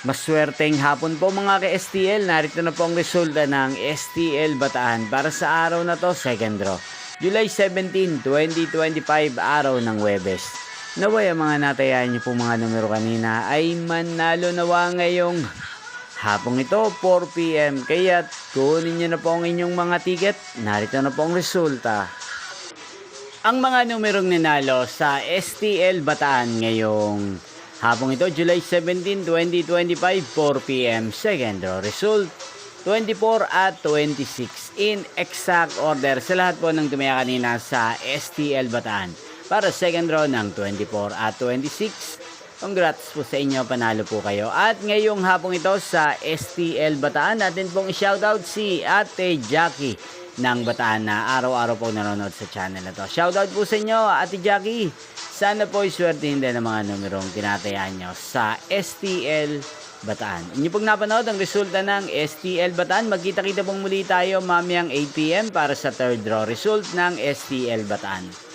Maswerteng hapon po mga ka-STL. Narito na po ang resulta ng STL Bataan para sa araw na to, second draw. July 17, 2025, araw ng Huwebes. Naway ang mga natayaan niyo po mga numero kanina ay manalo nawa ngayong hapong ito, 4 PM. Kaya kunin niyo na po ang inyong mga ticket. Narito na po ang resulta. Ang mga numerong nanalo sa STL Bataan ngayong hapong ito, July 17, 2025, 4 PM, second draw. Result, 24 at 26 in exact order sa lahat po ng tumaya kanina sa STL Bataan. Para second draw ng 24 at 26, congrats po sa inyo, panalo po kayo. At ngayong hapong ito sa STL Bataan, natin pong i-shoutout si Ate Jackie ng Bataan na araw-araw po nanonood sa channel na to. Shoutout po sa inyo, Ate Jackie. Sana po iswertihin din ang mga numerong tinatayaan nyo sa STL Bataan. Inyo pong napanood ang resulta ng STL Bataan. Magkita-kita pong muli tayo mamayang 8 PM para sa third draw result ng STL Bataan.